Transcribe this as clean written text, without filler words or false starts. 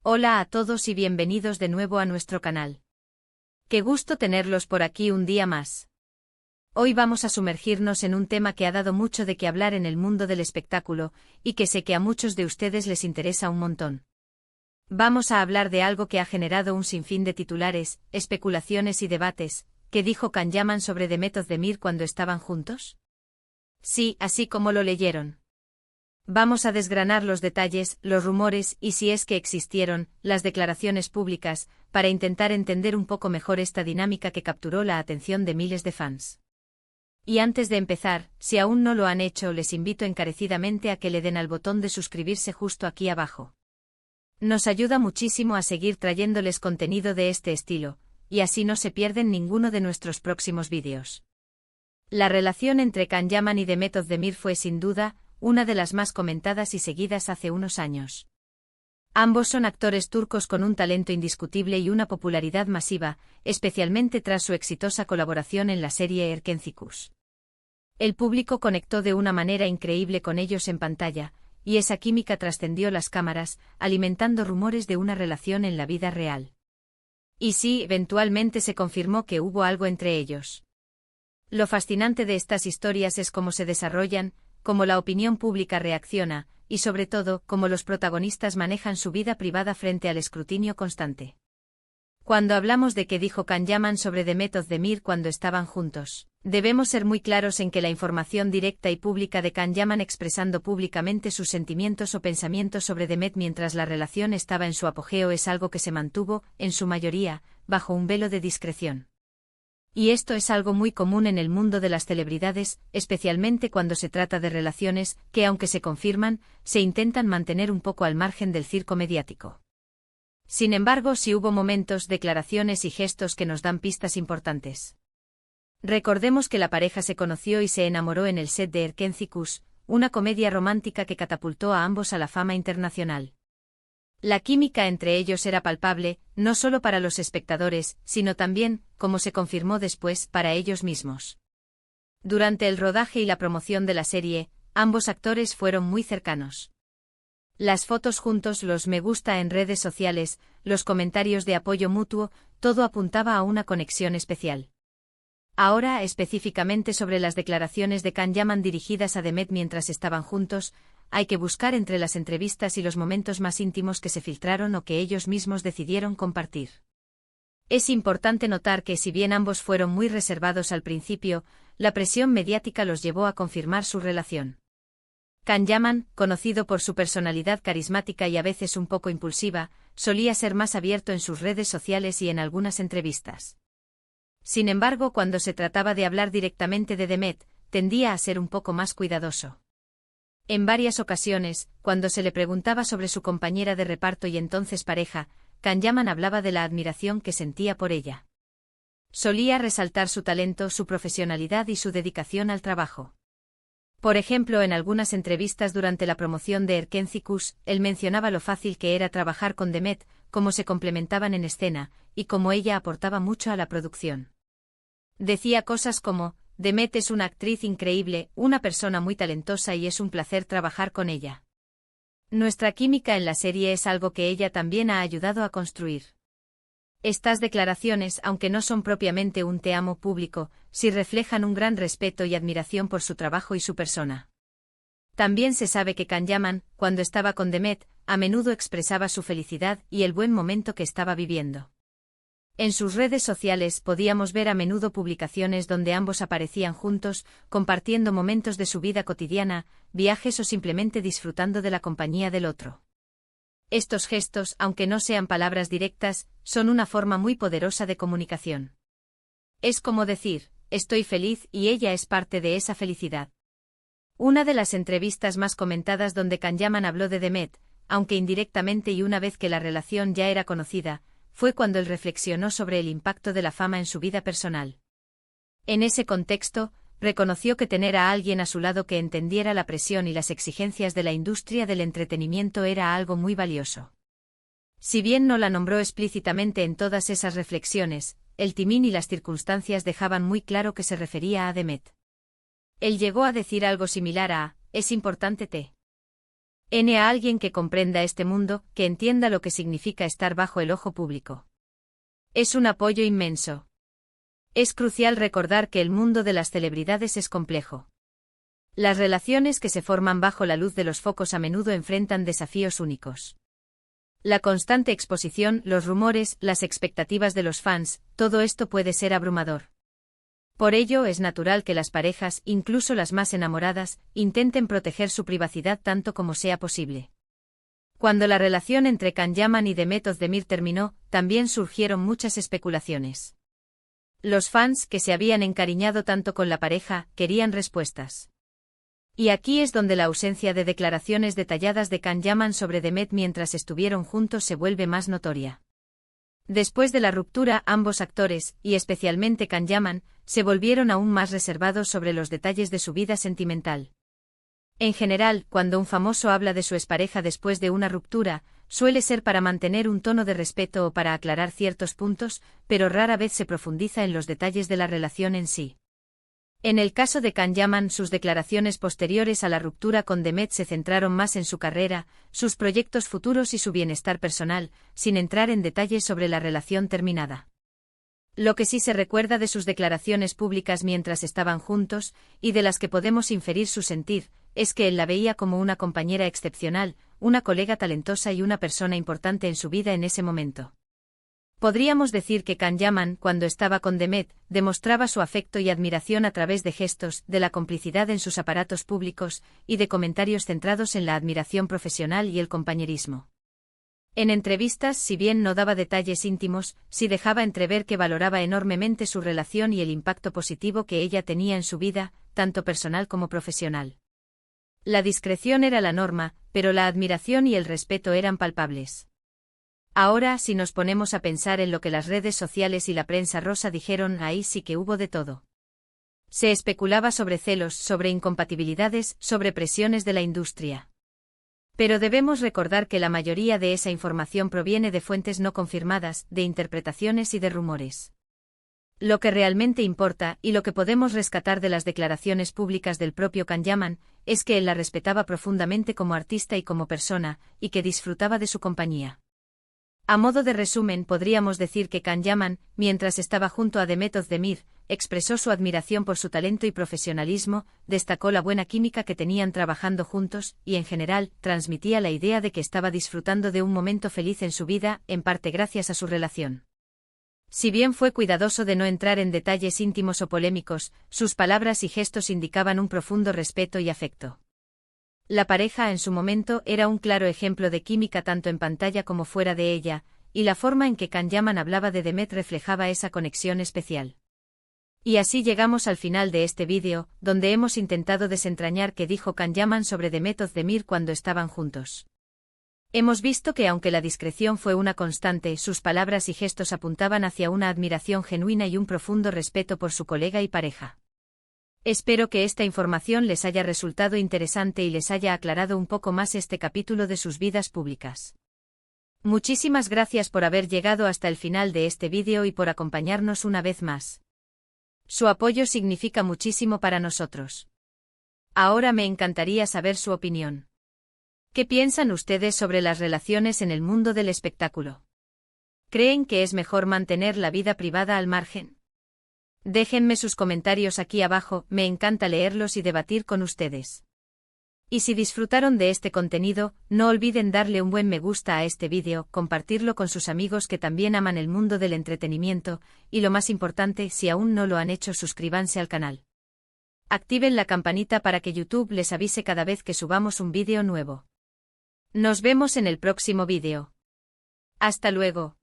Hola a todos y bienvenidos de nuevo a nuestro canal. Qué gusto tenerlos por aquí un día más. Hoy vamos a sumergirnos en un tema que ha dado mucho de qué hablar en el mundo del espectáculo, y que sé que a muchos de ustedes les interesa un montón. Vamos a hablar de algo que ha generado un sinfín de titulares, especulaciones y debates. ¿Qué dijo Can Yaman sobre Demet Özdemir cuando estaban juntos? Sí, así como lo leyeron. Vamos a desgranar los detalles, los rumores y si es que existieron, las declaraciones públicas, para intentar entender un poco mejor esta dinámica que capturó la atención de miles de fans. Y antes de empezar, si aún no lo han hecho, les invito encarecidamente a que le den al botón de suscribirse justo aquí abajo. Nos ayuda muchísimo a seguir trayéndoles contenido de este estilo, y así no se pierden ninguno de nuestros próximos vídeos. La relación entre Can Yaman y Demet Özdemir fue sin duda una de las más comentadas y seguidas hace unos años. Ambos son actores turcos con un talento indiscutible y una popularidad masiva, especialmente tras su exitosa colaboración en la serie Erkenci. El público conectó de una manera increíble con ellos en pantalla, y esa química trascendió las cámaras, alimentando rumores de una relación en la vida real. Y sí, eventualmente se confirmó que hubo algo entre ellos. Lo fascinante de estas historias es cómo se desarrollan, cómo la opinión pública reacciona, y sobre todo, cómo los protagonistas manejan su vida privada frente al escrutinio constante. Cuando hablamos de qué dijo Can Yaman sobre Demet Özdemir cuando estaban juntos, debemos ser muy claros en que la información directa y pública de Can Yaman expresando públicamente sus sentimientos o pensamientos sobre Demet mientras la relación estaba en su apogeo es algo que se mantuvo, en su mayoría, bajo un velo de discreción. Y esto es algo muy común en el mundo de las celebridades, especialmente cuando se trata de relaciones que, aunque se confirman, se intentan mantener un poco al margen del circo mediático. Sin embargo, sí hubo momentos, declaraciones y gestos que nos dan pistas importantes. Recordemos que la pareja se conoció y se enamoró en el set de Erkenci, una comedia romántica que catapultó a ambos a la fama internacional. La química entre ellos era palpable, no solo para los espectadores, sino también, como se confirmó después, para ellos mismos. Durante el rodaje y la promoción de la serie, ambos actores fueron muy cercanos. Las fotos juntos, los me gusta en redes sociales, los comentarios de apoyo mutuo, todo apuntaba a una conexión especial. Ahora, específicamente sobre las declaraciones de Can Yaman dirigidas a Demet mientras estaban juntos, hay que buscar entre las entrevistas y los momentos más íntimos que se filtraron o que ellos mismos decidieron compartir. Es importante notar que si bien ambos fueron muy reservados al principio, la presión mediática los llevó a confirmar su relación. Can Yaman, conocido por su personalidad carismática y a veces un poco impulsiva, solía ser más abierto en sus redes sociales y en algunas entrevistas. Sin embargo, cuando se trataba de hablar directamente de Demet, tendía a ser un poco más cuidadoso. En varias ocasiones, cuando se le preguntaba sobre su compañera de reparto y entonces pareja, Can Yaman hablaba de la admiración que sentía por ella. Solía resaltar su talento, su profesionalidad y su dedicación al trabajo. Por ejemplo, en algunas entrevistas durante la promoción de Erkenci, él mencionaba lo fácil que era trabajar con Demet, cómo se complementaban en escena, y cómo ella aportaba mucho a la producción. Decía cosas como: Demet es una actriz increíble, una persona muy talentosa y es un placer trabajar con ella. Nuestra química en la serie es algo que ella también ha ayudado a construir. Estas declaraciones, aunque no son propiamente un te amo público, sí reflejan un gran respeto y admiración por su trabajo y su persona. También se sabe que Can Yaman, cuando estaba con Demet, a menudo expresaba su felicidad y el buen momento que estaba viviendo. En sus redes sociales podíamos ver a menudo publicaciones donde ambos aparecían juntos, compartiendo momentos de su vida cotidiana, viajes o simplemente disfrutando de la compañía del otro. Estos gestos, aunque no sean palabras directas, son una forma muy poderosa de comunicación. Es como decir: estoy feliz y ella es parte de esa felicidad. Una de las entrevistas más comentadas donde Can Yaman habló de Demet, aunque indirectamente y una vez que la relación ya era conocida, fue cuando él reflexionó sobre el impacto de la fama en su vida personal. En ese contexto, reconoció que tener a alguien a su lado que entendiera la presión y las exigencias de la industria del entretenimiento era algo muy valioso. Si bien no la nombró explícitamente en todas esas reflexiones, el timing y las circunstancias dejaban muy claro que se refería a Demet. Él llegó a decir algo similar a: es importante A alguien que comprenda este mundo, que entienda lo que significa estar bajo el ojo público. Es un apoyo inmenso. Es crucial recordar que el mundo de las celebridades es complejo. Las relaciones que se forman bajo la luz de los focos a menudo enfrentan desafíos únicos. La constante exposición, los rumores, las expectativas de los fans, todo esto puede ser abrumador. Por ello es natural que las parejas, incluso las más enamoradas, intenten proteger su privacidad tanto como sea posible. Cuando la relación entre Can Yaman y Demet Özdemir terminó, también surgieron muchas especulaciones. Los fans, que se habían encariñado tanto con la pareja, querían respuestas. Y aquí es donde la ausencia de declaraciones detalladas de Can Yaman sobre Demet mientras estuvieron juntos se vuelve más notoria. Después de la ruptura, ambos actores, y especialmente Can Yaman, se volvieron aún más reservados sobre los detalles de su vida sentimental. En general, cuando un famoso habla de su expareja después de una ruptura, suele ser para mantener un tono de respeto o para aclarar ciertos puntos, pero rara vez se profundiza en los detalles de la relación en sí. En el caso de Can Yaman, sus declaraciones posteriores a la ruptura con Demet se centraron más en su carrera, sus proyectos futuros y su bienestar personal, sin entrar en detalles sobre la relación terminada. Lo que sí se recuerda de sus declaraciones públicas mientras estaban juntos, y de las que podemos inferir su sentir, es que él la veía como una compañera excepcional, una colega talentosa y una persona importante en su vida en ese momento. Podríamos decir que Can Yaman, cuando estaba con Demet, demostraba su afecto y admiración a través de gestos, de la complicidad en sus aparatos públicos, y de comentarios centrados en la admiración profesional y el compañerismo. En entrevistas, si bien no daba detalles íntimos, sí dejaba entrever que valoraba enormemente su relación y el impacto positivo que ella tenía en su vida, tanto personal como profesional. La discreción era la norma, pero la admiración y el respeto eran palpables. Ahora, si nos ponemos a pensar en lo que las redes sociales y la prensa rosa dijeron, ahí sí que hubo de todo. Se especulaba sobre celos, sobre incompatibilidades, sobre presiones de la industria. Pero debemos recordar que la mayoría de esa información proviene de fuentes no confirmadas, de interpretaciones y de rumores. Lo que realmente importa, y lo que podemos rescatar de las declaraciones públicas del propio Can Yaman, es que él la respetaba profundamente como artista y como persona, y que disfrutaba de su compañía. A modo de resumen, podríamos decir que Can Yaman, mientras estaba junto a Demet Özdemir, expresó su admiración por su talento y profesionalismo, destacó la buena química que tenían trabajando juntos, y en general, transmitía la idea de que estaba disfrutando de un momento feliz en su vida, en parte gracias a su relación. Si bien fue cuidadoso de no entrar en detalles íntimos o polémicos, sus palabras y gestos indicaban un profundo respeto y afecto. La pareja en su momento era un claro ejemplo de química tanto en pantalla como fuera de ella, y la forma en que Can Yaman hablaba de Demet reflejaba esa conexión especial. Y así llegamos al final de este vídeo, donde hemos intentado desentrañar qué dijo Can Yaman sobre Demet Özdemir cuando estaban juntos. Hemos visto que aunque la discreción fue una constante, sus palabras y gestos apuntaban hacia una admiración genuina y un profundo respeto por su colega y pareja. Espero que esta información les haya resultado interesante y les haya aclarado un poco más este capítulo de sus vidas públicas. Muchísimas gracias por haber llegado hasta el final de este vídeo y por acompañarnos una vez más. Su apoyo significa muchísimo para nosotros. Ahora me encantaría saber su opinión. ¿Qué piensan ustedes sobre las relaciones en el mundo del espectáculo? ¿Creen que es mejor mantener la vida privada al margen? Déjenme sus comentarios aquí abajo, me encanta leerlos y debatir con ustedes. Y si disfrutaron de este contenido, no olviden darle un buen me gusta a este vídeo, compartirlo con sus amigos que también aman el mundo del entretenimiento, y lo más importante, si aún no lo han hecho, suscríbanse al canal. Activen la campanita para que YouTube les avise cada vez que subamos un vídeo nuevo. Nos vemos en el próximo vídeo. Hasta luego.